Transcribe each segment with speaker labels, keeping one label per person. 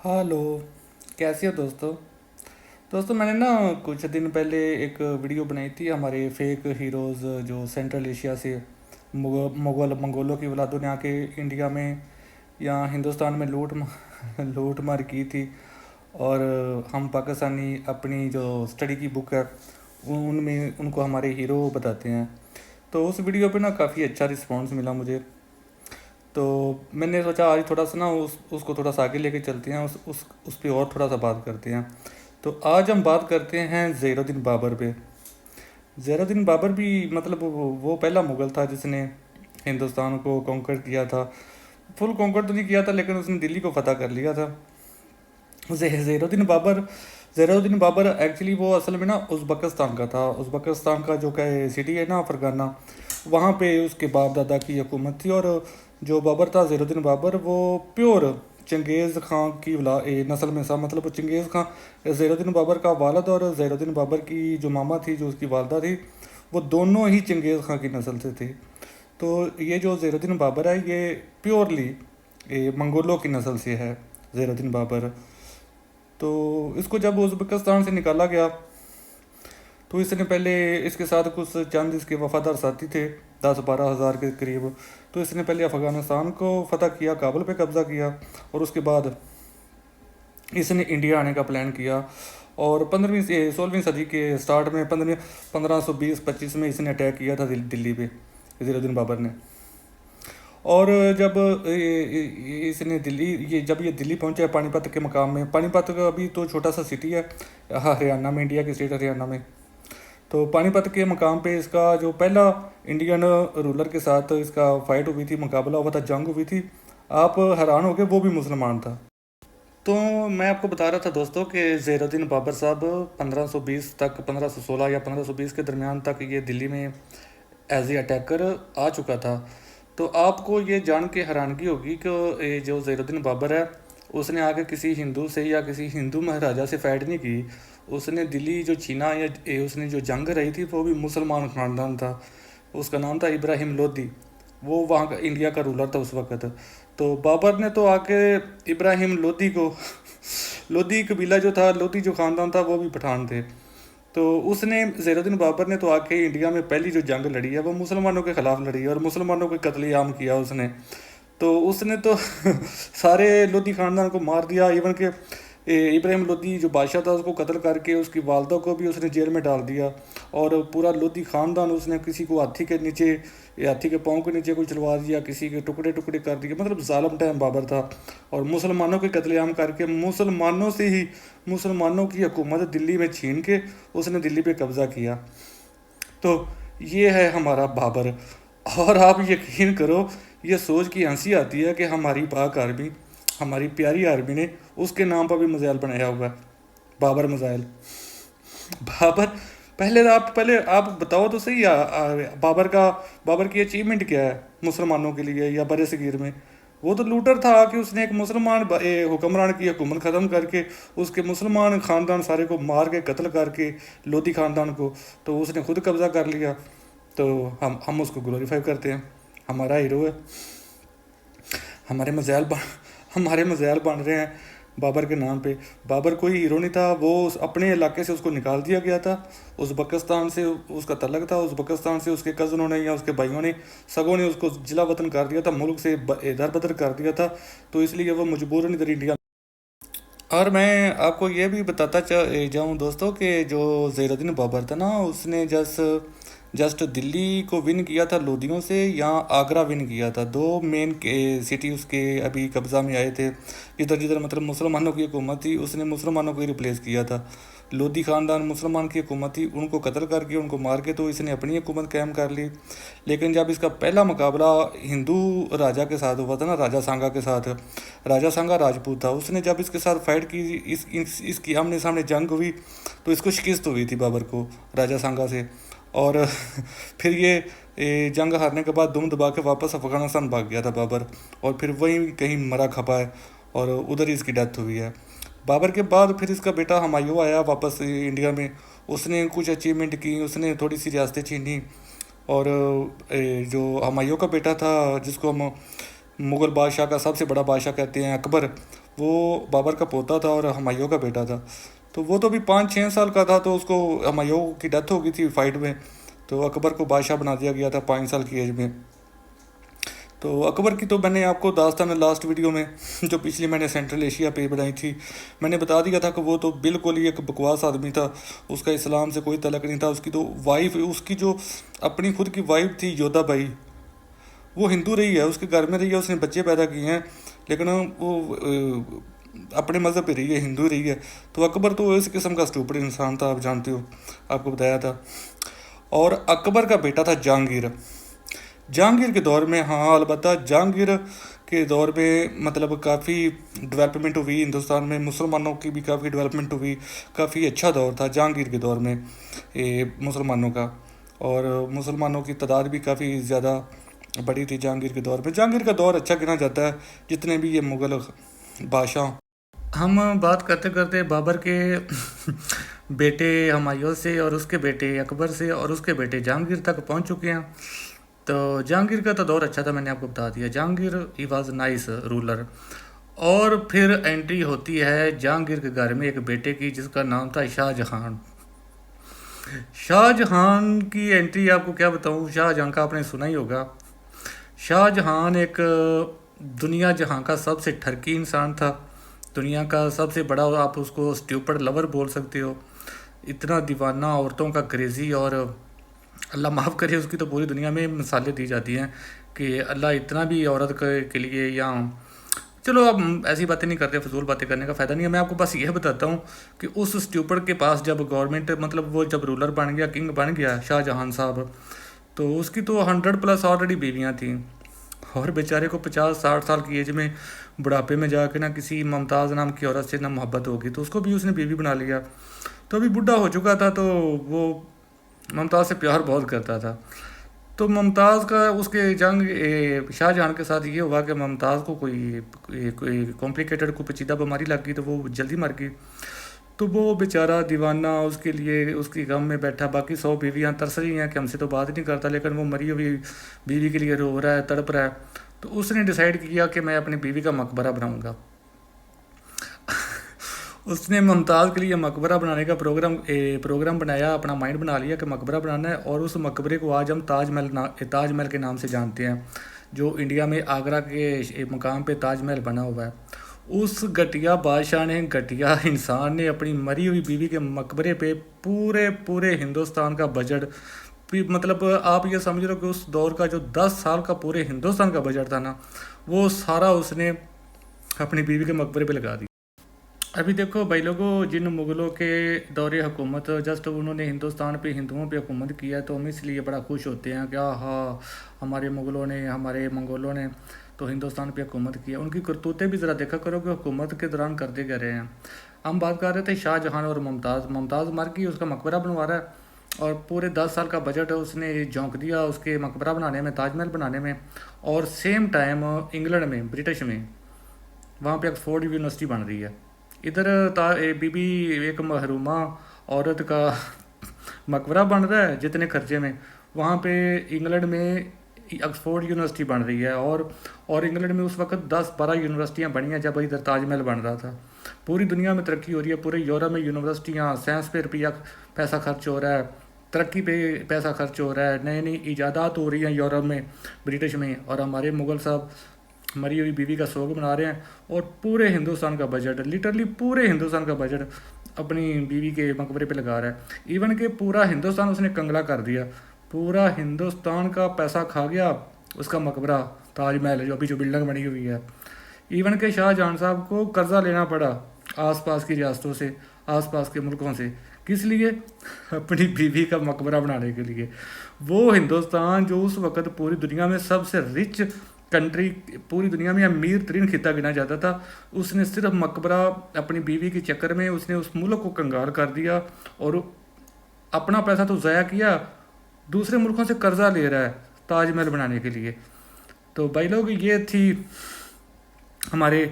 Speaker 1: ہالو، کیسے ہو دوستوں میں نے نا کچھ دن پہلے ایک ویڈیو بنائی تھی ہمارے فیک ہیروز جو سینٹرل ایشیا سے منگولوں کی اولادوں نے آ کے انڈیا میں یا ہندوستان میں لوٹ مار کی تھی، اور ہم پاکستانی اپنی جو اسٹڈی کی بک ہے ان میں ان کو ہمارے ہیرو بتاتے ہیں. تو اس ویڈیو پہ نا کافی اچھا رسپانس ملا مجھے. تو میں نے سوچا آج تھوڑا سا نا اس کو تھوڑا سا آگے لے کے چلتے ہیں، اس پہ اور تھوڑا سا بات کرتے ہیں. تو آج ہم بات کرتے ہیں زہیر الدین بابر پہ. زہیر الدین بابر بھی مطلب وہ پہلا مغل تھا جس نے ہندوستان کو کانکر کیا تھا. فل کانکر تو نہیں کیا تھا لیکن اس نے دلی کو فتح کر لیا تھا. زہیر الدین بابر ایکچولی وہ اصل میں نا ازبکستان کا تھا. ازبکستان کا جو کہ سٹی ہے نا فرغانہ، وہاں پہ اس کے باپ دادا کی حکومت تھی. اور جو بابر تھا زہیر الدین بابر وہ پیور چنگیز خان کی نسل میں تھا. مطلب چنگیز خان، زہیر الدین بابر کا والد اور زہیر الدین بابر کی جو ماما تھی جو اس کی والدہ تھی، وہ دونوں ہی چنگیز خان کی نسل سے تھے. تو یہ جو زہیر الدین بابر ہے یہ پیورلی منگولوں کی نسل سے ہے زہیر الدین بابر. تو اس کو جب ازبکستان سے نکالا گیا تو اس نے پہلے اس کے ساتھ کچھ چند اس کے وفادار ساتھی تھے، 10-12 ہزار کے قریب. تو اس نے پہلے افغانستان کو فتح کیا، کابل پہ قبضہ کیا، اور اس کے بعد اس نے انڈیا آنے کا پلان کیا. اور 16ویں صدی کے سٹارٹ میں 1520-25 میں اس نے اٹیک کیا تھا دلی پہ زہیر الدین بابر نے. اور جب اس نے جب یہ دلی پہنچا پانی پت کے مقام میں، پانی پت کا ابھی تو چھوٹا سا سٹی ہے ہریانہ میں، انڈیا کے اسٹیٹ ہریانہ میں. تو پانی پت کے مقام پہ اس کا جو پہلا انڈین رولر کے ساتھ اس کا فائٹ ہوئی تھی، مقابلہ ہوا تھا، جنگ ہوئی تھی. آپ حیران ہو گئے، وہ بھی مسلمان تھا. تو میں آپ کو بتا رہا تھا دوستوں کہ زہیر الدین بابر صاحب 1520 تک، 1516 یا 1520 کے درمیان تک یہ دلی میں ایز اے اٹیکر آ چکا تھا. تو آپ کو یہ جان کے حیرانگی ہوگی کہ جو زہیر الدین بابر ہے اس نے آگے کسی ہندو سے یا کسی ہندو مہاراجا سے فائٹ نہیں کی. اس نے دلی جو چھینا یا اس نے جو جنگ رہی تھی وہ بھی مسلمان خاندان تھا. اس کا نام تھا ابراہیم لودھی، وہ وہاں کا انڈیا کا رولر تھا اس وقت. تو بابر نے تو آ کے ابراہیم لودھی قبیلہ جو تھا، لودھی جو خاندان تھا وہ بھی پٹھان تھے. تو اس نے زہیر الدین بابر نے تو آ کے انڈیا میں پہلی جو جنگ لڑی ہے وہ مسلمانوں کے خلاف لڑی ہے، اور مسلمانوں کو قتل عام کیا اس نے. تو اس نے تو سارے لودھی خاندان کو مار دیا. ایون کہ ابراہیم لودھی جو بادشاہ تھا اس کو قتل کر کے اس کی والدہ کو بھی اس نے جیل میں ڈال دیا. اور پورا لودھی خاندان اس نے کسی کو ہاتھی کے نیچے، ہاتھی کے پاؤں کے نیچے کوئی چلوا دیا، کسی کے ٹکڑے ٹکڑے کر دیے. مطلب ظالم ٹائم بابر تھا. اور مسلمانوں کے قتل عام کر کے مسلمانوں کی حکومت دلی میں چھین کے اس نے دلی پہ قبضہ کیا. تو یہ ہے ہمارا بابر. اور آپ یقین کرو، یہ سوچ کی ہنسی آتی ہے کہ ہماری پاک آرمی، ہماری پیاری آرمی نے اس کے نام پر بھی میزائل بنایا ہوا ہے، بابر میزائل. پہلے آپ بتاؤ تو صحیح، بابر کی اچیومنٹ کیا ہے مسلمانوں کے لیے یا بر صغیر میں؟ وہ تو لوٹر تھا کہ اس نے ایک مسلمان حکمران کی حکومت ختم کر کے اس کے مسلمان خاندان سارے کو مار کے قتل کر کے لودھی خاندان کو تو اس نے خود قبضہ کر لیا. تو ہم اس کو گلوریفائی کرتے ہیں، ہمارا ہیرو ہے. ہمارے مزائل بن رہے ہیں بابر کے نام پہ. بابر کوئی ہیرو نہیں تھا، وہ اپنے علاقے سے اس کو نکال دیا گیا تھا. ازبکستان سے اس کا تعلق تھا، ازبکستان سے اس کے کزنوں نے یا اس کے بھائیوں نے، سگوں نے اس کو ضلع وطن کر دیا تھا، ملک سے در بدر کر دیا تھا. تو اس لیے وہ مجبوراً ادھر انڈیا. اور میں آپ کو یہ بھی بتاتا جاؤں دوستوں کہ جو زہیر الدین بابر تھا نا، اس نے جسٹ دلی کو ون کیا تھا لودھیوں سے، یا آگرہ ون کیا تھا. دو مین سٹی اس کے ابھی قبضہ میں آئے تھے. جدھر مطلب مسلمانوں کی حکومت تھی اس نے مسلمانوں کو ہی ریپلیس کیا تھا. لودھی خاندان مسلمان کی حکومت تھی، ان کو قتل کر کے ان کو مار کے تو اس نے اپنی حکومت قائم کر لی. لیکن جب اس کا پہلا مقابلہ ہندو راجا کے ساتھ ہوا تھا نا، راجا سانگا کے ساتھ، راجا سانگا راجپوت تھا، اس نے جب اس کے ساتھ فائٹ کی، اس کی آمنے سامنے جنگ ہوئی تو اس کو شکست ہوئی تھی بابر کو راجا سانگا سے. اور پھر یہ جنگ ہارنے کے بعد دم دبا کے واپس افغانستان بھاگ گیا تھا بابر، اور پھر وہیں کہیں مرا کھپا ہے اور ادھر ہی اس کی ڈیتھ ہوئی ہے. بابر کے بعد پھر اس کا بیٹا ہمایوں آیا واپس انڈیا میں. اس نے کچھ اچیومنٹ کی، اس نے تھوڑی سی ریاستیں چھینی. اور جو ہمایوں کا بیٹا تھا جس کو ہم مغل بادشاہ کا سب سے بڑا بادشاہ کہتے ہیں، اکبر، وہ بابر کا پوتا تھا اور ہمایوں کا بیٹا تھا. تو وہ تو بھی 5-6 سال کا تھا تو اس کو ہمایوں کی ڈیتھ ہو گئی تھی فائٹ میں. تو اکبر کو بادشاہ بنا دیا گیا تھا 5 سال کی ایج میں. تو اکبر کی تو میں نے آپ کو داستان لاسٹ ویڈیو میں جو پچھلی میں نے سینٹرل ایشیا پہ بنائی تھی میں نے بتا دیا تھا کہ وہ تو بالکل ہی ایک بکواس آدمی تھا. اس کا اسلام سے کوئی تعلق نہیں تھا. اس کی تو وائف، اس کی جو اپنی خود کی وائف تھی یودھا بائی، وہ ہندو رہی ہے، اس کے گھر میں رہی ہے، اس نے بچے پیدا کیے ہیں، لیکن وہ اپنے مذہب پہ رہی ہے، ہندو رہی ہے. تو اکبر تو اس قسم کا اسٹوپڈ انسان تھا، آپ جانتے ہو، آپ کو بتایا تھا. اور اکبر کا بیٹا تھا جہانگیر. جہانگیر کے دور میں، ہاں البتہ جہانگیر کے دور میں مطلب کافی ڈیولپمنٹ ہوئی ہندوستان میں، مسلمانوں کی بھی کافی ڈیولپمنٹ ہوئی. کافی اچھا دور تھا جہانگیر کے دور میں مسلمانوں کا، اور مسلمانوں کی تعداد بھی کافی زیادہ بڑی تھی جہانگیر کے دور میں. جہانگیر کا دور اچھا گنا جاتا ہے جتنے بھی یہ مغل بادشاہ. ہم بات کرتے کرتے بابر کے بیٹے ہمایوں سے اور اس کے بیٹے اکبر سے اور اس کے بیٹے جہانگیر تک پہنچ چکے ہیں. تو جہانگیر کا تو دور اچھا تھا، میں نے آپ کو بتا دیا. Jahangir he was nice ruler. اور پھر انٹری ہوتی ہے جہانگیر کے گھر میں ایک بیٹے کی جس کا نام تھا شاہ جہان. شاہ جہان کی انٹری آپ کو کیا بتاؤں، شاہ جہاں کا آپ نے سنا ہی ہوگا. شاہ جہان ایک دنیا جہاں کا سب سے ٹھرکی انسان تھا، دنیا کا سب سے بڑا، آپ اس کو اسٹیوپڈ لور بول سکتے ہو. اتنا دیوانہ، عورتوں کا کریزی، اور اللہ معاف کرے اس کی تو پوری دنیا میں مثالیں دی جاتی ہیں کہ اللہ اتنا بھی عورت کے لیے، یا چلو اب ایسی باتیں نہیں کرتے، فضول باتیں کرنے کا فائدہ نہیں ہے. میں آپ کو بس یہ بتاتا ہوں کہ اس اسٹیوپڈ کے پاس جب گورنمنٹ، مطلب وہ جب رولر بن گیا، کنگ بن گیا شاہ جہان صاحب، تو اس کی تو 100+ آلریڈی بیویاں تھیں. اور بیچارے کو 50-60 سال کی ایج میں بڑھاپے میں جا کے نہ کسی ممتاز نام کی عورت سے نہ محبت ہوگی، تو اس کو بھی اس نے بیوی بنا لیا. تو ابھی بڈھا ہو چکا تھا، تو وہ ممتاز سے پیار بہت کرتا تھا. تو ممتاز کا اس کے جنگ شاہ جہان کے ساتھ یہ ہوا کہ ممتاز کو کوئی کمپلیکیٹڈ کوئی پیچیدہ بیماری لگ گئی، تو وہ جلدی مر گئی. تو وہ بیچارہ دیوانہ اس کے لیے اس کی غم میں بیٹھا. باقی 100 بیویاں ترس رہی ہیں کہ ہم سے تو بات نہیں کرتا، لیکن وہ مری ہوئی بیوی کے لیے رو رہا ہے، تڑپ رہا ہے. تو اس نے ڈیسائیڈ کیا کہ میں اپنی بیوی کا مقبرہ بناؤں گا. اس نے ممتاز کے لیے مقبرہ بنانے کا پروگرام بنایا، اپنا مائنڈ بنا لیا کہ مقبرہ بنانا ہے. اور اس مقبرے کو آج ہم تاج محل کے نام سے جانتے ہیں، جو انڈیا میں آگرہ کے مقام پہ تاج محل بنا ہوا ہے. اس گھٹیا بادشاہ نے، گھٹیا انسان نے اپنی مری ہوئی بیوی کے مقبرے پہ پورے ہندوستان کا بجٹ، مطلب آپ یہ سمجھ لو کہ اس دور کا جو 10 سال کا پورے ہندوستان کا بجٹ تھا نا، وہ سارا اس نے اپنی بیوی کے مقبرے پہ لگا دیا. ابھی دیکھو بھائی لوگوں، جن مغلوں کے دور حکومت جسٹ انہوں نے ہندوستان پہ ہندوؤں پہ حکومت کیا ہے، تو ہم اس لیے بڑا خوش ہوتے ہیں کہ ہاں ہمارے مغلوں نے، ہمارے منگولوں نے تو ہندوستان پہ حکومت کیا. ان کی کرتوتیں بھی ذرا دیکھا کرو کہ حکومت کے دوران کرتے کیا رہے ہیں. ہم بات کر رہے تھے شاہ جہان اور ممتاز مر گئی، اس کا مقبرہ بنوا رہا ہے، اور پورے 10 سال کا بجٹ اس نے جھونک دیا اس کے مقبرہ بنانے میں، تاج محل بنانے میں. اور سیم ٹائم انگلینڈ میں، برٹش میں، وہاں پہ آکسفورڈ یونیورسٹی بن رہی ہے. ادھر بی بی ایک محرومہ عورت کا مقبرہ بن رہا ہے جتنے خرچے میں، وہاں پہ انگلینڈ میں آکسفورڈ یونیورسٹی بن رہی ہے. اور انگلینڈ میں اس وقت 10-12 یونیورسٹیاں بنی ہیں جب ادھر تاج محل بن رہا تھا. پوری دنیا میں ترقی ہو رہی ہے، پورے یورپ میں یونیورسٹیاں، سائنس پہ پیسہ خرچ ہو رہا ہے، ترقی پہ پیسہ خرچ ہو رہا ہے، نئی ایجادات ہو رہی ہیں یورپ میں، برٹش میں. اور ہمارے مغل صاحب مری ہوئی بیوی کا سوگ بنا رہے ہیں، اور پورے ہندوستان کا بجٹ، لٹرلی پورے ہندوستان کا بجٹ اپنی بیوی کے مقبرے پہ لگا رہا ہے. ایون کہ پورا ہندوستان اس نے کنگلا کر دیا، پورا ہندوستان کا پیسہ کھا گیا اس کا مقبرہ تاج محل جو بلڈنگ بنی ہوئی ہے. ایون کہ شاہ جہاں صاحب کو قرضہ لینا پڑا آس پاس کی ریاستوں سے، آس پاس کے ملکوں سے. کس لیے؟ اپنی بیوی کا مقبرہ بنانے کے لیے. وہ ہندوستان جو اس وقت پوری دنیا میں سب سے رچ کنٹری، پوری دنیا میں امیر ترین خطہ گنا جاتا تھا، اس نے صرف مقبرہ اپنی بیوی کے چکر میں اس نے اس ملک کو کنگال کر دیا. اور اپنا پیسہ تو ضائع کیا، دوسرے ملکوں سے قرضہ لے رہا ہے تاج محل بنانے کے لیے. تو بھائی لوگ، یہ تھی ہمارے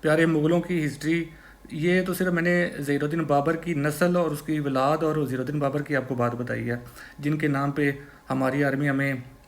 Speaker 1: پیارے مغلوں کی ہسٹری. یہ تو صرف میں نے ظہیر الدین بابر کی نسل اور اس کی اولاد اور ظہیر الدین بابر کی آپ کو بات بتائی ہے، جن کے نام پہ ہماری آرمی ہمیں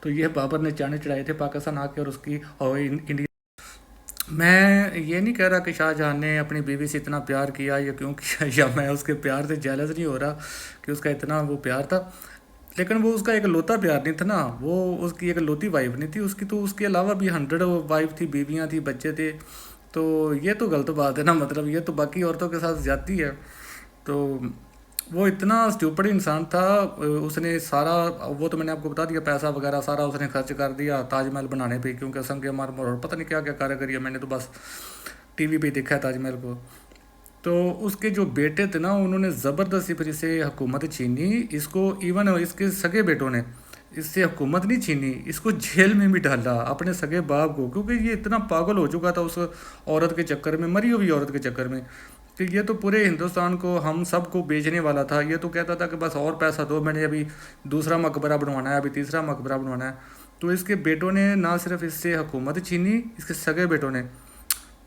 Speaker 1: تو یہ بابر نے چانے چڑھائے تھے پاکستان آ کے، اور اس کی اور انڈیا. میں یہ نہیں کہہ رہا کہ شاہ جہاں نے اپنی بیوی سے اتنا پیار کیا یا کیوں کیا، یا میں اس کے پیار سے جیلس نہیں ہو رہا کہ اس کا اتنا وہ پیار تھا، لیکن وہ اس کا ایک لوتا پیار نہیں تھا نا، وہ اس کی ایک لوتی وائف نہیں تھی اس کی، تو اس کے علاوہ بھی 100 وائف تھی، بیویاں تھی، بچے تھے. تو یہ تو غلط بات ہے نا، مطلب یہ تو باقی عورتوں کے ساتھ زیادتی ہے. تو وہ اتنا اسٹوپڈ انسان تھا، اس نے سارا، وہ تو میں نے آپ کو بتا دیا، پیسہ وغیرہ سارا اس نے خرچ کر دیا تاج محل بنانے پہ، کیونکہ سنگ مرمر اور پتہ نہیں کیا کیا کاریگری ہے، میں نے تو بس ٹی وی پہ دیکھا ہے تاج محل کو. تو اس کے جو بیٹے تھے نا، انہوں نے زبردستی پھر اسے حکومت چھینی، اس کو ایون اس کے سگے بیٹوں نے اس سے حکومت نہیں چھینی، اس کو جیل میں بھی ڈالا اپنے سگے باپ کو، کیونکہ یہ اتنا پاگل ہو چکا تھا اس عورت کے چکر میں، مری ہوئی عورت کے چکر میں، کہ یہ تو پورے ہندوستان کو ہم سب کو بیچنے والا تھا. یہ تو کہتا تھا کہ بس اور پیسہ دو، میں نے ابھی دوسرا مقبرہ بنوانا ہے، ابھی تیسرا مقبرہ بنوانا ہے. تو اس کے بیٹوں نے نہ صرف اس سے حکومت چھینی، اس کے سگے بیٹوں نے،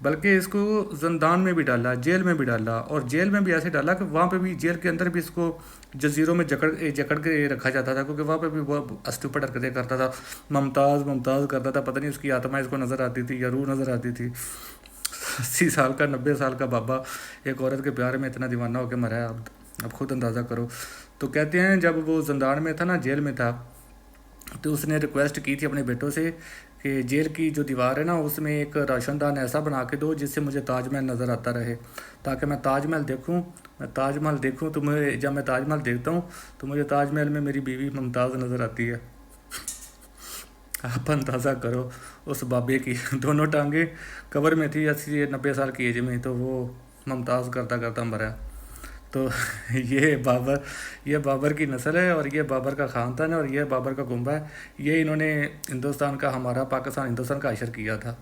Speaker 1: بلکہ اس کو زندان میں بھی ڈالا، جیل میں بھی ڈالا، اور جیل میں بھی ایسے ڈالا کہ وہاں پہ بھی، جیل کے اندر بھی اس کو جزیروں میں جکڑ کے رکھا جاتا تھا، کیونکہ وہاں پہ بھی وہ اسٹوپڈ حرکتیں کرتا تھا، ممتاز ممتاز کرتا تھا، پتہ نہیں اس کی آتما اس کو نظر آتی تھی یا روح نظر آتی تھی. 80 سال کا 90 سال کا بابا ایک عورت کے پیار میں اتنا دیوانہ ہو کے مرا ہے، اب خود اندازہ کرو. تو کہتے ہیں جب وہ زندان میں تھا نا، جیل میں تھا، تو اس نے ریکویسٹ کی تھی اپنے بیٹوں سے کہ جیل کی جو دیوار ہے نا، اس میں ایک روشن دان ایسا بنا کے دو جس سے مجھے تاج محل نظر آتا رہے، تاکہ میں تاج محل دیکھوں، تو مجھے جب میں تاج محل دیکھتا ہوں تو مجھے تاج محل میں میری بیوی ممتاز نظر آتی ہے. آپ اندازہ کرو اس بابے کی دونوں ٹانگیں کور میں تھی، 80 90 سال کی ایج میں، تو وہ ممتاز کرتا کرتا مرا. تو یہ بابر کی نسل ہے، اور یہ بابر کا خاندان ہے، اور یہ بابر کا کنبہ ہے. یہ انہوں نے ہندوستان کا، ہمارا پاکستان ہندوستان کا عشر کیا تھا.